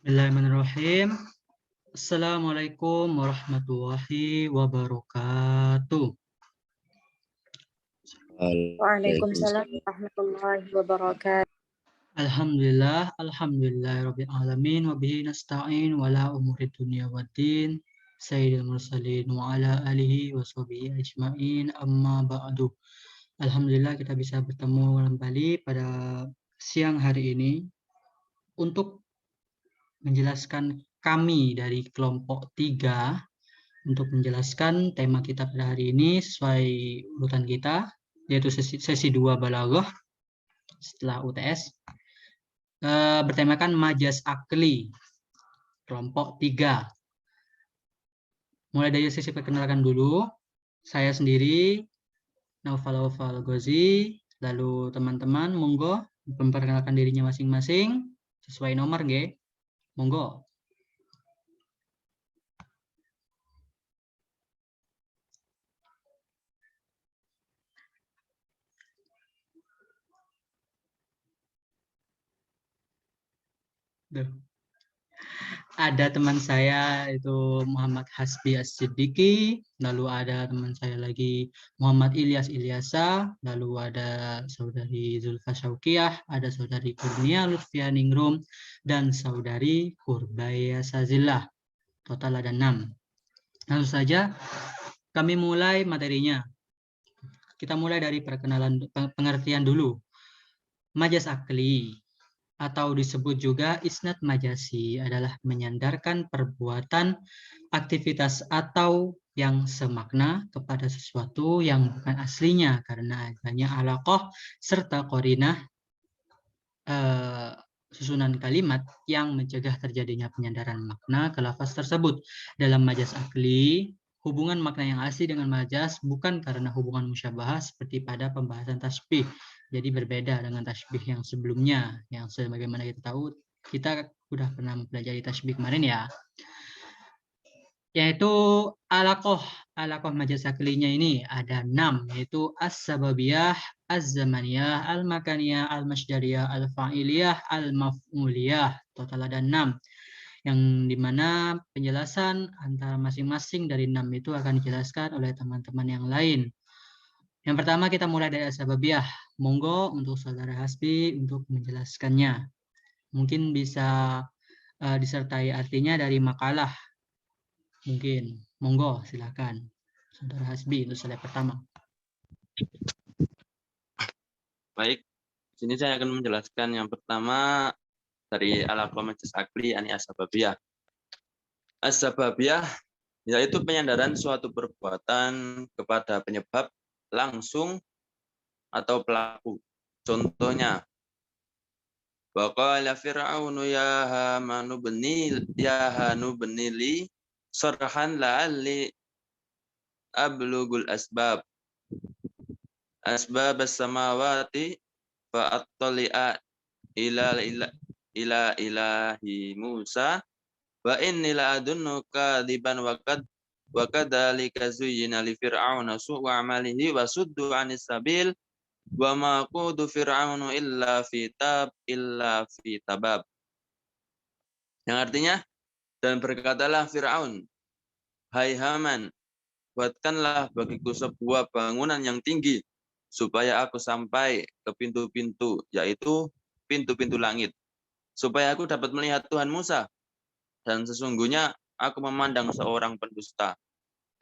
Bismillahirrahmanirrahim. Assalamualaikum warahmatullahi wabarakatuh. Waalaikumsalam Waalaikumsalam. warahmatullahi wabarakatuh. Alhamdulillahirabbil alamin wa bihi nasta'in wala umuri dunya waddin. Sayyidil mursalin wa ala alihi wa sahbihi ajmain amma ba'du. Alhamdulillah kita bisa bertemu kembali pada siang hari ini untuk menjelaskan kami dari kelompok 3 untuk menjelaskan tema kita pada hari ini sesuai urutan kita, yaitu sesi 2 balaghah setelah UTS, bertemakan majaz akli, kelompok 3. Mulai dari sesi perkenalkan dulu, saya sendiri, Naufal Ghazi, lalu teman-teman, monggo memperkenalkan dirinya masing-masing, sesuai nomor, nggih. Monggo. Ada teman saya itu Muhammad Hasbi As-Siddiqi, lalu ada teman saya lagi Muhammad Ilyas Ilyasa, lalu ada saudari Zulfa Syauqiyah, ada saudari Kurnia Lutfia Ningrum, dan saudari Hurbaya Sazillah. Total ada 6. Langsung saja kami mulai materinya. Kita mulai dari perkenalan pengertian dulu. Majaz akli atau disebut juga isnad majasi adalah menyandarkan perbuatan, aktivitas atau yang semakna kepada sesuatu yang bukan aslinya karena adanya alaqah serta qarinah susunan kalimat yang mencegah terjadinya penyandaran makna ke lafaz tersebut. Dalam majaz akli, hubungan makna yang asli dengan majaz bukan karena hubungan musyabahah seperti pada pembahasan tasbih. Jadi berbeda dengan tasbih yang sebelumnya, yang sebagaimana kita tahu, kita sudah pernah mempelajari tasbih kemarin ya. Yaitu alaqah majaz aklinya ini ada 6, yaitu as-sababiyah, az-zamaniyah, al-makaniyah, al-masdariyah, al-fa'iliyah, al-maf'uliyah. Total ada 6. Yang dimana penjelasan antara masing-masing dari 6 itu akan dijelaskan oleh teman-teman yang lain. Yang pertama kita mulai dari as-sababiyah. Monggo untuk saudara Hasbi untuk menjelaskannya. Mungkin bisa disertai artinya dari makalah. Mungkin. Monggo silakan. Saudara Hasbi untuk slide pertama. Baik, di sini saya akan menjelaskan yang pertama dari alaqah majaz akli ani as-sababiyah. As-sababiyah yaitu penyandaran suatu perbuatan kepada penyebab langsung atau pelaku. Contohnya, waqala fir'aunu ya hamanu benili sarhan la'alli ablugul asbab as-samawati fa'attali'a ila ilahi Musa wa inni la'adunnuka diban wa kadzalika zuyyina li fir'auna su'u amalihi wa suddu 'anis sabil wa ma qudu fir'aunu illa fi tabab. Yang artinya, dan berkatalah Fir'aun, hai Haman, buatkanlah bagiku sebuah bangunan yang tinggi supaya aku sampai ke pintu-pintu, yaitu pintu-pintu langit, supaya aku dapat melihat Tuhan Musa. Dan sesungguhnya aku memandang seorang pendusta.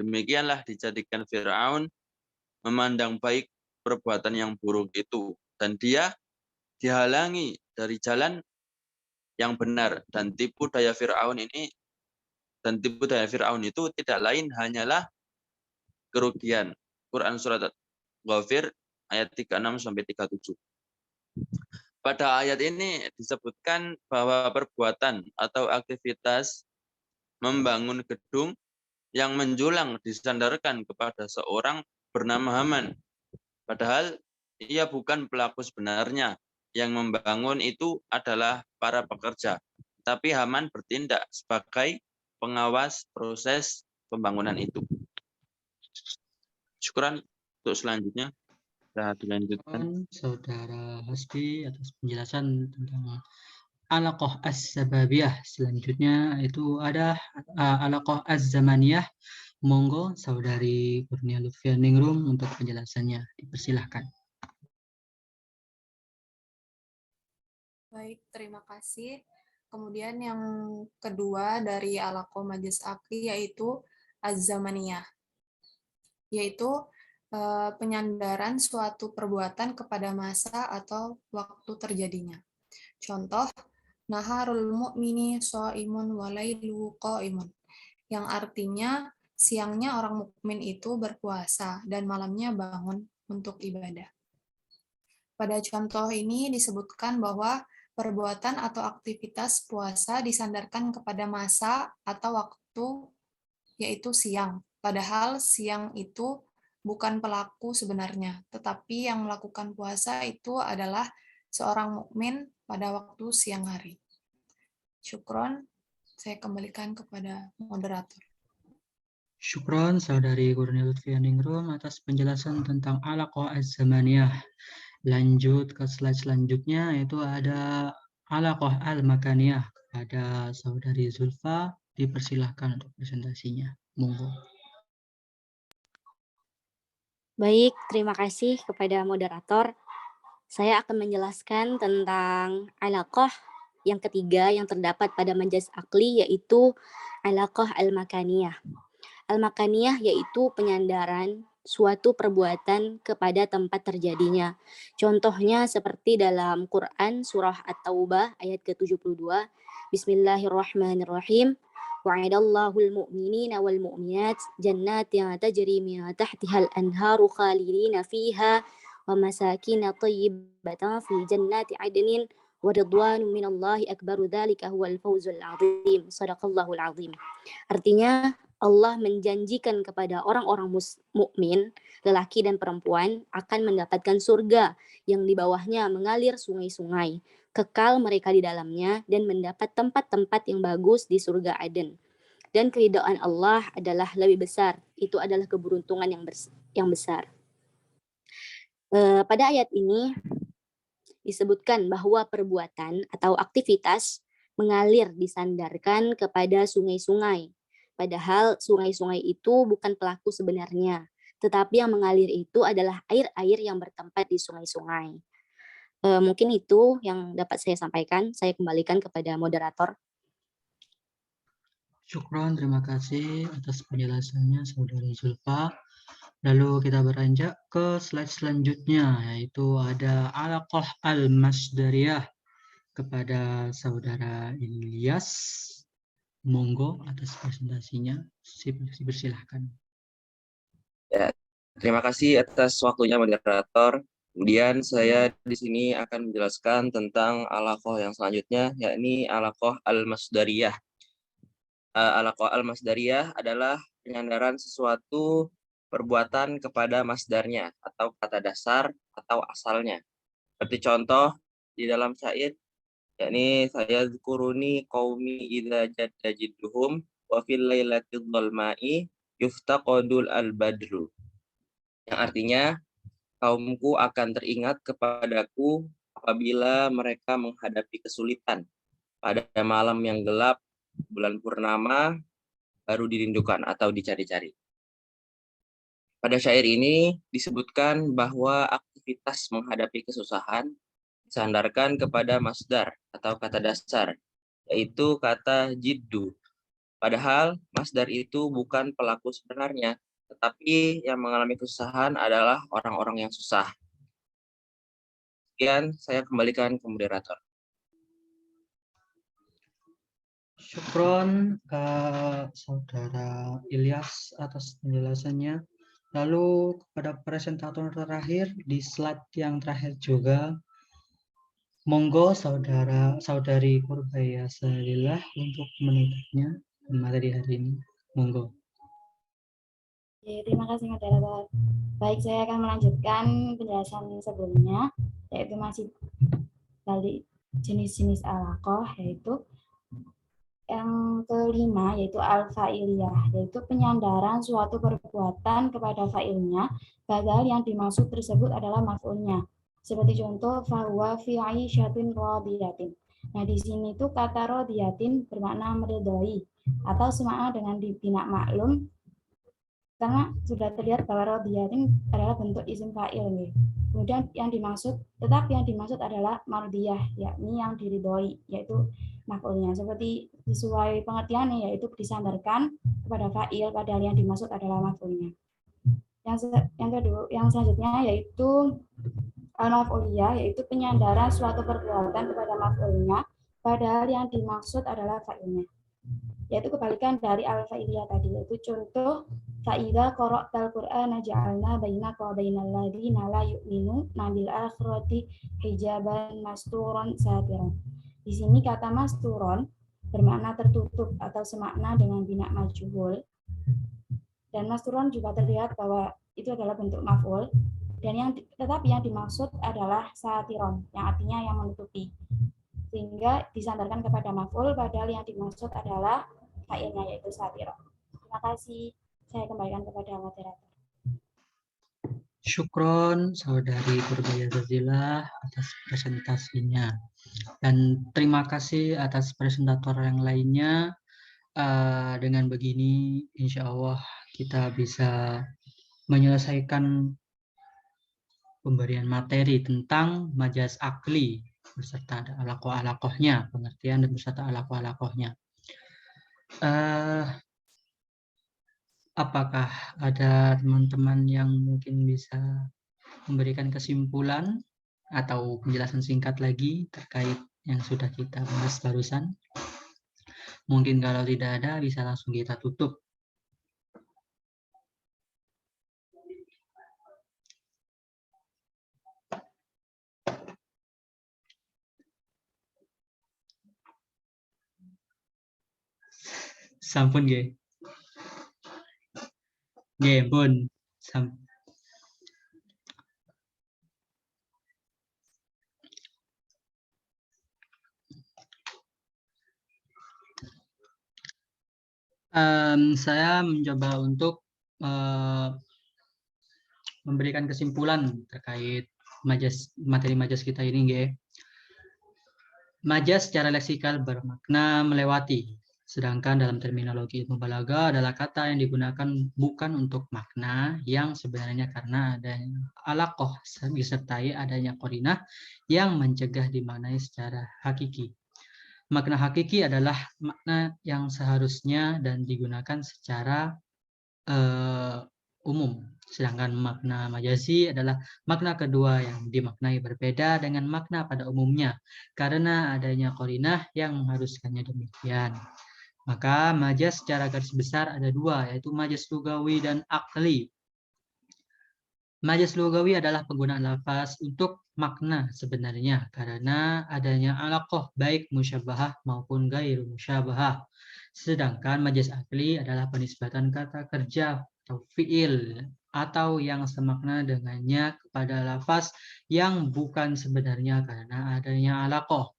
Demikianlah dijadikan Fir'aun memandang baik perbuatan yang buruk itu. Dan dia dihalangi dari jalan yang benar. Dan tipu daya Fir'aun itu tidak lain hanyalah kerugian. Quran surat Ghafir ayat 36-37. Pada ayat ini disebutkan bahwa perbuatan atau aktivitas membangun gedung yang menjulang disandarkan kepada seorang bernama Haman. Padahal ia bukan pelaku sebenarnya. Yang membangun itu adalah para pekerja. Tapi Haman bertindak sebagai pengawas proses pembangunan itu. Syukuran untuk selanjutnya. Kita dilanjutkan. Saudara Hasbi atas penjelasan tentang alaqah as-sababiyah. Selanjutnya itu ada alaqah az-zamaniyah. Monggo Saudari Kurnia Lutfia Ningrum untuk penjelasannya. Dipersilahkan. Baik, terima kasih. Kemudian yang kedua dari alaqah majaz akli yaitu az-zamaniyah, yaitu penyandaran suatu perbuatan kepada masa atau waktu terjadinya. Contoh, naharul mu'mini shaimun walailuhu qaimun, yang artinya siangnya orang mukmin itu berpuasa dan malamnya bangun untuk ibadah. Pada contoh ini disebutkan bahwa perbuatan atau aktivitas puasa disandarkan kepada masa atau waktu, yaitu siang. Padahal siang itu bukan pelaku sebenarnya, tetapi yang melakukan puasa itu adalah seorang mukmin pada waktu siang hari. Syukron, saya kembalikan kepada moderator. Syukron Saudari Kurnia Lutfia Ningrum atas penjelasan tentang alaqah az-zamaniyah. Lanjut ke slide selanjutnya, yaitu ada alaqah al-makaniyah. Kepada Saudari Zulfa, dipersilahkan untuk presentasinya. Monggo. Baik, terima kasih kepada moderator. Saya akan menjelaskan tentang alaqah yang ketiga yang terdapat pada majaz akli, yaitu alaqah al-makaniyah. Al-makaniyah yaitu penyandaran suatu perbuatan kepada tempat terjadinya. Contohnya seperti dalam Quran surah At-Taubah ayat ke-72. Bismillahirrahmanirrahim. Wa'adallahu al-mu'minina wal-mu'minat jannatin tajri min tahtiha al-anharu khalidina fiha wa masakin thayyibatan fi jannati 'adnin wa ridwanun minallahi akbaru dzalika huwal fawzul 'azim. Shadaqallahul 'azim. Artinya Allah menjanjikan kepada orang-orang mukmin, lelaki dan perempuan, akan mendapatkan surga yang di bawahnya mengalir sungai-sungai, kekal mereka di dalamnya, dan mendapat tempat-tempat yang bagus di surga Aden. Dan keridhaan Allah adalah lebih besar, itu adalah keberuntungan yang besar. Pada ayat ini disebutkan bahwa perbuatan atau aktivitas mengalir disandarkan kepada sungai-sungai. Padahal sungai-sungai itu bukan pelaku sebenarnya, tetapi yang mengalir itu adalah air-air yang bertempat di sungai-sungai. Mungkin itu yang dapat saya sampaikan. Saya kembalikan kepada moderator. Syukron, terima kasih atas penjelasannya Saudari Zulfa. Lalu kita beranjak ke slide selanjutnya, yaitu ada alaqah al-masdariyah. Kepada Saudara Ilyas, monggo atas presentasinya, dipersilahkan. Ya, terima kasih atas waktunya moderator. Kemudian saya di sini akan menjelaskan tentang alaqah yang selanjutnya, yakni alaqah al-masdariyah. Alaqah al-masdariyah adalah penyandaran sesuatu perbuatan kepada masdarnya atau kata dasar atau asalnya. Seperti contoh di dalam syair, yakni saya zikuruni qaumi idza jadda jidduhum wa fil lailatil dhalma'i yuftaqadul al-badru. Yang artinya, kaumku akan teringat kepadaku apabila mereka menghadapi kesulitan. Pada malam yang gelap, bulan purnama baru dirindukan atau dicari-cari. Pada syair ini disebutkan bahwa aktivitas menghadapi kesusahan disandarkan kepada masdar atau kata dasar, yaitu kata jiddu. Padahal masdar itu bukan pelaku sebenarnya, tetapi yang mengalami kesusahan adalah orang-orang yang susah. Sekian, saya kembalikan ke moderator. Syukron Saudara Ilyas atas penjelasannya. Lalu kepada presentator terakhir di slide yang terakhir juga, monggo Saudari Purbaya Salillah untuk menutupnya materi hari ini. Monggo. Terima kasih moderator. Baik, saya akan melanjutkan penjelasan sebelumnya, yaitu masih dari jenis-jenis alaqah, yaitu yang kelima, yaitu al-fa'iliyah, yaitu penyandaran suatu perbuatan kepada fa'ilnya, padahal yang dimaksud tersebut adalah maf'ulnya. Seperti contoh, fahuwa fi 'aisyatin radiyatin. Nah, di sini tuh kata rodiyatin bermakna meridhoi atau semakna dengan bina maklum, karena sudah terlihat bahwa rodiyatin adalah bentuk isim fa'il nih. Kemudian yang dimaksud adalah mardiyah, yakni yang diridhoi, yaitu maf'ulnya. Seperti sesuai pengertiannya, yaitu disandarkan kepada fa'il padahal yang dimaksud adalah maf'ulnya. Yang selanjutnya yaitu al-maf'uliyah, yaitu penyandaran suatu perbuatan kepada maf'ulnya padahal yang dimaksud adalah fa'ilnya. Yaitu kebalikan dari al-fa'iliyah tadi, yaitu contoh fa'idza qara'tal qur'ana ja'alna bainaka wa bainal ladzina la yu'minuna bil akhirati hijaban masturan satiran. Di sini kata masturon bermakna tertutup atau semakna dengan bina majhul. Dan masturon juga terlihat bahwa itu adalah bentuk maf'ul, dan tetapi yang dimaksud adalah satiron, yang artinya yang menutupi, sehingga disandarkan kepada maf'ul padahal yang dimaksud adalah fa'ilnya, yaitu satiron. Terima kasih. Saya kembalikan kepada moderator. Syukron saudari Purbaya Zazilah atas presentasinya, dan terima kasih atas presentator yang lainnya. Dengan begini insya Allah kita bisa menyelesaikan pemberian materi tentang majas akli beserta alakoh-alakohnya, pengertian dan beserta alakoh-alakohnya. Apakah ada teman-teman yang mungkin bisa memberikan kesimpulan atau penjelasan singkat lagi terkait yang sudah kita bahas barusan? Mungkin kalau tidak ada, bisa langsung kita tutup. Sampun nggih. Nggih, pun. Saya mencoba untuk memberikan kesimpulan terkait materi majas kita ini, nggih. Majas secara leksikal bermakna melewati, sedangkan dalam terminologi ilmu balaghah adalah kata yang digunakan bukan untuk makna yang sebenarnya karena adanya alaqah disertai adanya qarinah yang mencegah dimaknai secara hakiki. Makna hakiki adalah makna yang seharusnya dan digunakan secara umum. Sedangkan makna majazi adalah makna kedua yang dimaknai berbeda dengan makna pada umumnya karena adanya qarinah yang mengharuskannya demikian. Maka majaz secara garis besar ada dua, yaitu majaz lugawi dan akli. Majaz lugawi adalah penggunaan lafaz untuk makna sebenarnya karena adanya alaqah baik musyabahah maupun gairu musyabahah. Sedangkan majaz akli adalah penisbatan kata kerja atau fiil atau yang semakna dengannya kepada lafaz yang bukan sebenarnya karena adanya alaqah.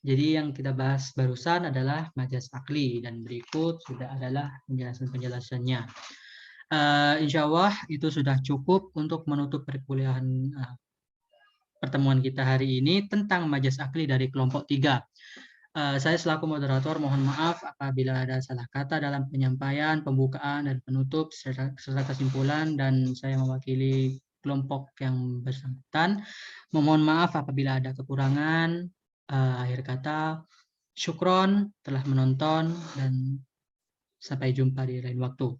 Jadi yang kita bahas barusan adalah majaz akli dan berikut sudah adalah penjelasan-penjelasannya. Insya Allah itu sudah cukup untuk menutup perkuliahan pertemuan kita hari ini tentang majaz akli dari kelompok 3. Saya selaku moderator mohon maaf apabila ada salah kata dalam penyampaian, pembukaan, dan penutup serta kesimpulan, dan saya mewakili kelompok yang bersangkutan. Mohon maaf apabila ada kekurangan. Akhir kata, syukron telah menonton dan sampai jumpa di lain waktu.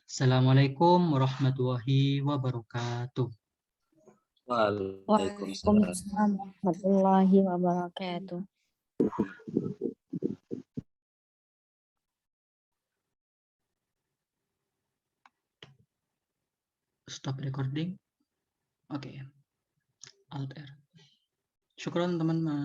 Assalamualaikum warahmatullahi wabarakatuh. Waalaikumsalam warahmatullahi wabarakatuh. Stop recording. Oke. Alt R. Syukron teman-teman.